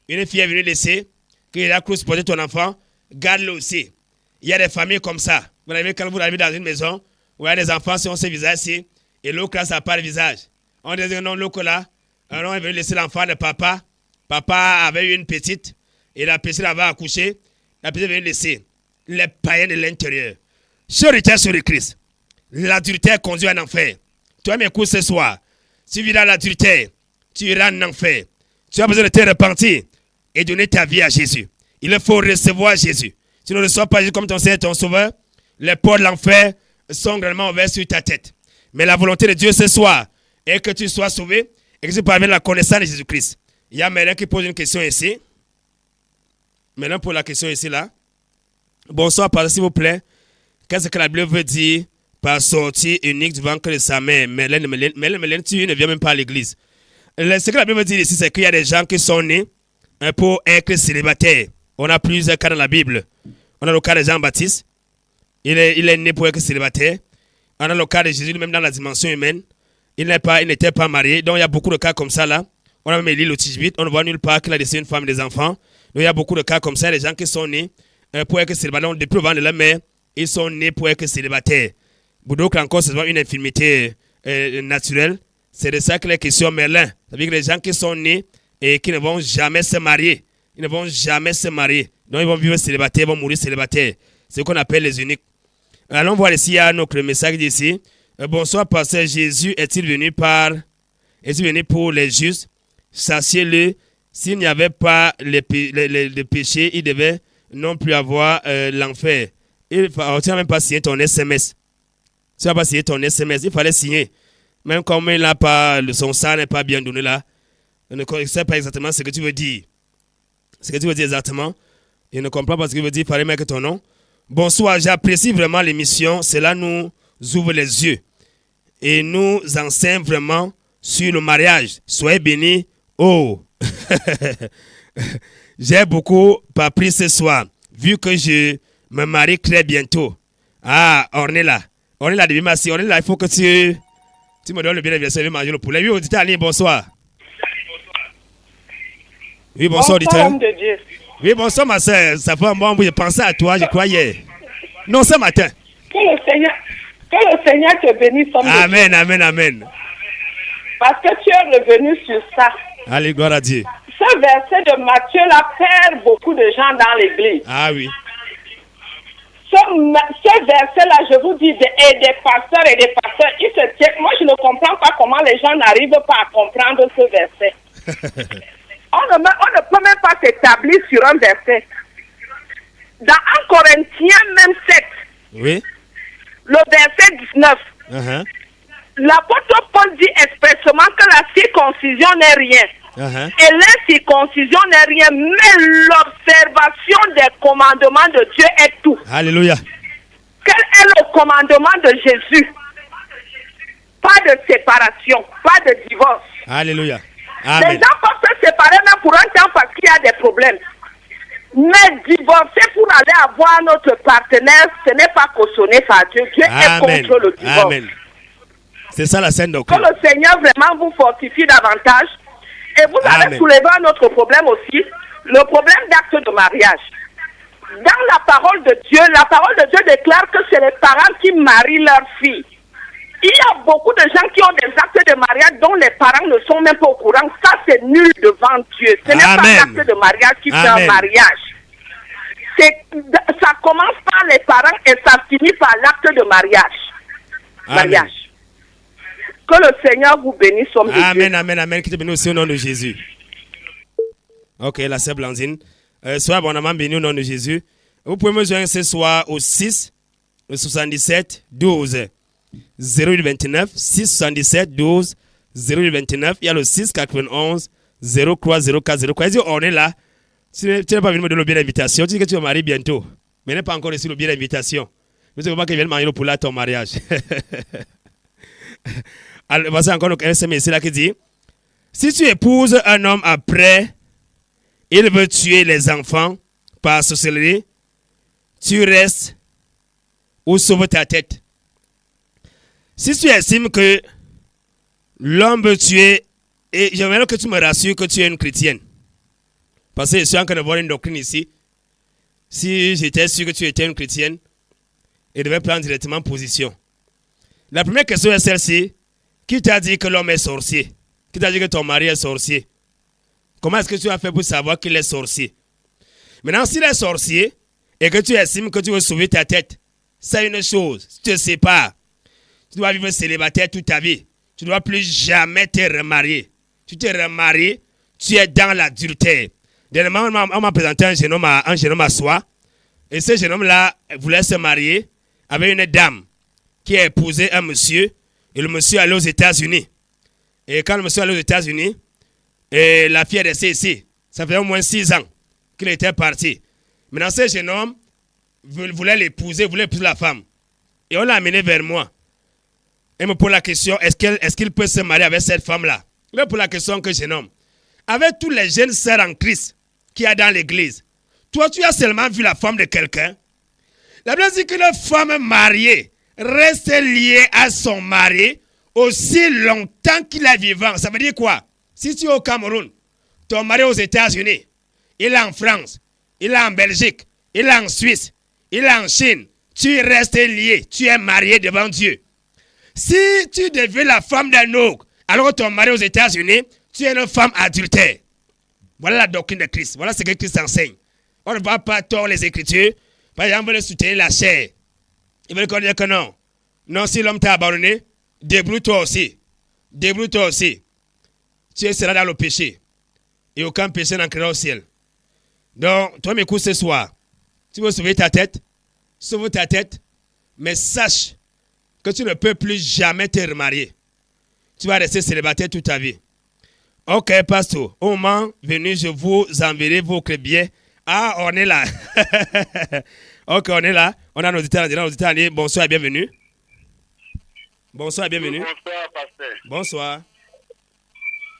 Une fille est venue laisser, qu'il a cru supporter ton enfant, garde-le aussi. Il y a des familles comme ça. Vous avez, quand vous arrivez dans une maison, où il y a des enfants, si on se visage ici, et l'autre là, ça n'a pas le visage. On dit non, l'autre là, on est venu laisser l'enfant de papa. Papa avait eu une petite, et la petite avait accouché. La petite est venue laisser les païens de l'intérieur. Charité sur le Christ. L'adultère conduit en enfer. Toi, m'écoutes ce soir. Si tu vis dans l'adultère, tu iras en enfer. Tu as besoin de te repentir et donner ta vie à Jésus. Il faut recevoir Jésus. Si tu ne reçois pas Jésus comme ton Seigneur et ton Sauveur, les portes de l'enfer sont grandement ouvertes sur ta tête. Mais la volonté de Dieu ce soir est que tu sois sauvé et que tu parviennes à la connaissance de Jésus-Christ. Il y a Mélène qui pose une question ici. Mélène pose la question ici là. Bonsoir, pasteur, s'il vous plaît. Qu'est-ce que la Bible veut dire par sortie unique du ventre de sa mère? Mélène, tu ne viens même pas à l'église. Ce que la Bible veut dire ici, c'est qu'il y a des gens qui sont nés pour être célibataires. On a plusieurs cas dans la Bible. On a le cas de Jean-Baptiste. Il est né pour être célibataire. On a le cas de Jésus, même dans la dimension humaine. Il n'était pas marié. Donc il y a beaucoup de cas comme ça là. On a même Élie le Tishbite. On ne voit nulle part qu'il a laissé une femme et des enfants. Donc il y a beaucoup de cas comme ça. Les gens qui sont nés pour être célibataires. Donc depuis le ventre de la mère, ils sont nés pour être célibataires. Pour d'autres encore, c'est une infirmité naturelle. C'est de ça que les questions Merlin. Ça veut dire que les gens qui sont nés et qui ne vont jamais se marier. Ils ne vont jamais se marier. Donc ils vont vivre célibataires, ils vont mourir célibataires. C'est ce qu'on appelle les uniques. Allons voir ici, il y a notre message d'ici. Bonsoir, pasteur. Jésus est-il venu pour les justes? Sachez-le, s'il n'y avait pas les péchés, il devait non plus avoir l'enfer. Tu n'as même pas signé ton SMS. Tu n'as pas signé ton SMS. Il fallait signer. Même comme il n'a pas, son sang n'est pas bien donné là. Il ne sait pas exactement ce que tu veux dire. Ce que tu veux dire exactement. Il ne comprend pas ce que tu veux dire. Il fallait mettre ton nom. Bonsoir, j'apprécie vraiment l'émission. Cela nous ouvre les yeux. Et nous enseigne vraiment sur le mariage. Soyez bénis. Oh, j'ai beaucoup appris ce soir. Vu que je me marie très bientôt. Ah, Ornella. Ornella, merci. Ornella, il faut que tu me donnes le bien anniversaire de manger le poulet. Oui, auditeur Ali, bonsoir. Oui, bonsoir, auditeur. Oui, bonsoir, ma soeur. Ça fait un moment que je pensais à toi, je croyais. Non, ce matin. Que le Seigneur te bénisse. Amen, amen, amen. Parce que tu es revenu sur ça. Allez, gloire à Dieu. Ce verset de Matthieu là perd beaucoup de gens dans l'église. Ah oui. Ce verset-là, je vous dis, des pasteurs, ils se tiennent. Moi, je ne comprends pas comment les gens n'arrivent pas à comprendre ce verset. On ne peut même pas s'établir sur un verset. Dans 1 Corinthiens même 7, oui. le verset 19, l'apôtre Paul dit expressément que la circoncision n'est rien. Et l'incirconcision n'est rien, mais l'observation des commandements de Dieu est tout. Alléluia. Quel est le commandement de Jésus? Pas de séparation, pas de divorce. Alléluia. Les Amen. gens peuvent se séparer même pour un temps parce qu'il y a des problèmes. Mais divorcer pour aller avoir notre partenaire, ce n'est pas cautionné par Dieu. Dieu est contre le divorce. Amen. C'est ça la scène Que doctrine. le Seigneur vraiment vous fortifie davantage. Et vous avez soulevé un autre problème aussi, le problème d'acte de mariage. Dans la parole de Dieu déclare que c'est les parents qui marient leurs filles. Il y a beaucoup de gens qui ont des actes de mariage dont les parents ne sont même pas au courant. Ça, c'est nul devant Dieu. Ce n'est pas l'acte de mariage qui fait un mariage. Ça commence par les parents et ça finit par l'acte de mariage. Que le Seigneur vous bénisse. Amen, amen, amen. Qui te bénisse aussi au nom de Jésus. Ok, la sœur Blandine. Sois abondamment béni au nom de Jésus. Vous pouvez me joindre ce soir au 6 77 12 0829 6 77 12 0829. Il y a le 6 91 03 04 04. Si on est là, tu n'es pas venu me donner le bien d'invitation. Tu dis que tu vas marier bientôt, mais n'est pas encore reçu le bien d'invitation. Mais c'est comment qu'il vient manger le poulet à ton mariage. Alors, voici encore un SMS là qui dit: si tu épouses un homme après, il veut tuer les enfants par sorcellerie, tu restes ou sauves ta tête. Si tu estimes que l'homme veut tuer, et j'aimerais que tu me rassures que tu es une chrétienne. Parce que je suis en train de voir une doctrine ici. Si j'étais sûr que tu étais une chrétienne, je devais prendre directement position. La première question est celle-ci. Qui t'a dit que l'homme est sorcier? Qui t'a dit que ton mari est sorcier? Comment est-ce que tu as fait pour savoir qu'il est sorcier? Maintenant, s'il est sorcier et que tu estimes que tu veux sauver ta tête, c'est une chose. Tu te sépares. Tu dois vivre célibataire toute ta vie. Tu ne dois plus jamais te remarier. Tu te remaries, tu es dans l'adultère. Dernièrement, on m'a présenté un jeune homme à soi. Et ce jeune homme-là voulait se marier avec une dame qui a épousé un monsieur. Et le monsieur allait aux États-Unis. Et quand le monsieur allait aux États-Unis, et la fille est restée ici. Ça fait au moins 6 ans qu'il était parti. Maintenant, ce jeune homme voulait l'épouser, voulait épouser la femme. Et on l'a amené vers moi. Il me pose la question, est-ce qu'il peut se marier avec cette femme-là? Il me pose la question que jeune homme. Avec tous les jeunes sœurs en Christ qu'il y a dans l'église, toi, tu as seulement vu la femme de quelqu'un? La Bible dit que la femme mariée reste liée à son mari aussi longtemps qu'il est vivant. Ça veut dire quoi? Si tu es au Cameroun, ton mari est aux États-Unis, il est en France, il est en Belgique, il est en Suisse, il est en Chine, tu restes lié, tu es marié devant Dieu. Si tu deviens la femme d'un autre, alors que ton mari est aux États-Unis, tu es une femme adultère. Voilà la doctrine de Christ. Voilà ce que Christ enseigne. On ne va pas tordre les Écritures. Par exemple, on veut soutenir la chair. Il veut dire que non. Non, si l'homme t'a abandonné, débrouille-toi aussi. Débrouille-toi aussi. Tu seras dans le péché. Et aucun péché n'entrera au ciel. Donc, toi, m'écoute ce soir. Tu veux sauver ta tête? Sauve ta tête. Mais sache que tu ne peux plus jamais te remarier. Tu vas rester célibataire toute ta vie. Ok, pasteur. Au moment venu, je vous enverrai vos billets. Ah, on est là. Ok, on est là. On a nos auditeurs. Bonsoir et bienvenue. Bonsoir et bienvenue. Bonsoir, pasteur. Bonsoir.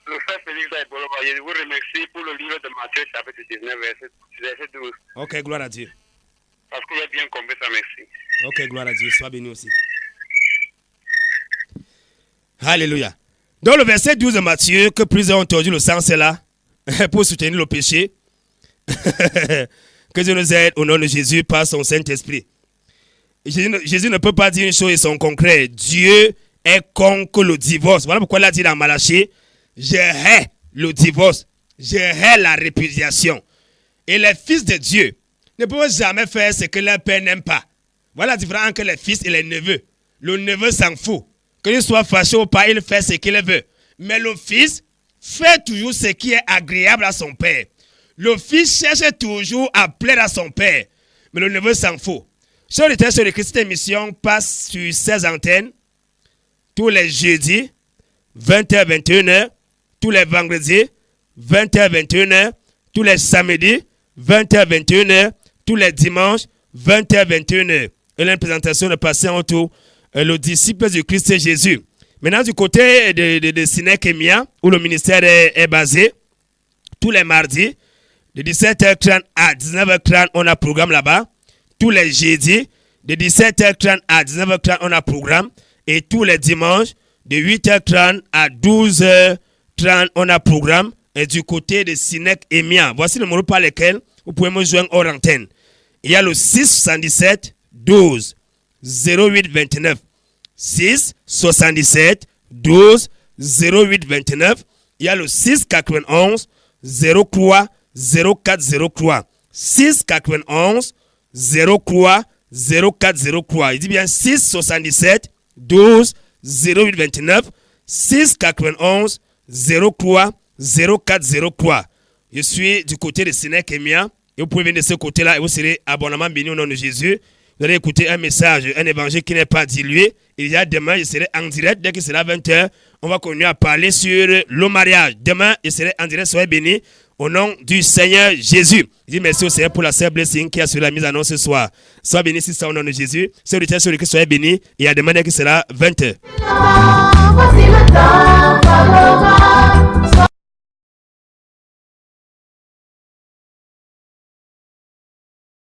Le frère Félix Aïbolo, je vous remercie pour le livre de Matthieu, chapitre 19, verset 12. Ok, gloire à Dieu. Parce qu'il a bien compris ça, merci. Ok, gloire à Dieu. Sois béni aussi. Alléluia. Dans le verset 12 de Matthieu, que plusieurs ont tordu le sens est là, pour soutenir le péché. Que Dieu nous aide au nom de Jésus par son Saint-Esprit. Jésus ne peut pas dire une chose et son concret. Dieu est contre le divorce. Voilà pourquoi il a dit dans Malachie, je hais le divorce, je hais la répudiation. Et les fils de Dieu ne peuvent jamais faire ce que leur père n'aime pas. Voilà la différence entre les fils et les neveux. Le neveu s'en fout. Qu'il soit fâché ou pas, il fait ce qu'il veut. Mais le fils fait toujours ce qui est agréable à son père. Le fils cherche toujours à plaire à son père. Mais le neveu s'en fout. Sur le texte de cette émission passe sur 16 antennes tous les jeudis, 20h, 21h, tous les vendredis, 20h, 21h, tous les samedis, 20h, 21h, tous les dimanches, 20h, 21h. Et la présentation de patient autour, le disciple du Christ Jésus. Maintenant, du côté de Sinek-Emia, où le ministère est basé, tous les mardis, de 17h30 à 19h30, on a programme là-bas. Tous les jeudis, de 17h30 à 19h30, on a programme. Et tous les dimanches, de 8h30 à 12h30, on a programme. Et du côté de Sinek-Emia, voici le numéro par lequel vous pouvez me joindre hors antenne. Il y a le 677 12 08 29. 6 77 12 08 29. Il y a le 6 91 03 04 03. 6 91 03 04 03. Il dit bien 6 77 12 08 29. 6 91 03 04 03. Je suis du côté de Sinek-Emia. Et vous pouvez venir de ce côté-là et vous serez abondamment bénis au nom de Jésus. Vous allez écouter un message, un évangile qui n'est pas dilué. Il y a demain, je serai en direct. Dès que c'est à 20h, on va continuer à parler sur le mariage. Demain, je serai en direct. Soyez bénis au nom du Seigneur Jésus. Je dis merci au Seigneur pour la sœur Blessing qui a sur la mise en annonce ce soir. Soyez bénis si c'est au nom de Jésus. Soyez bénis. Et à demain, dès que c'est à 20h. Voici le temps favorable.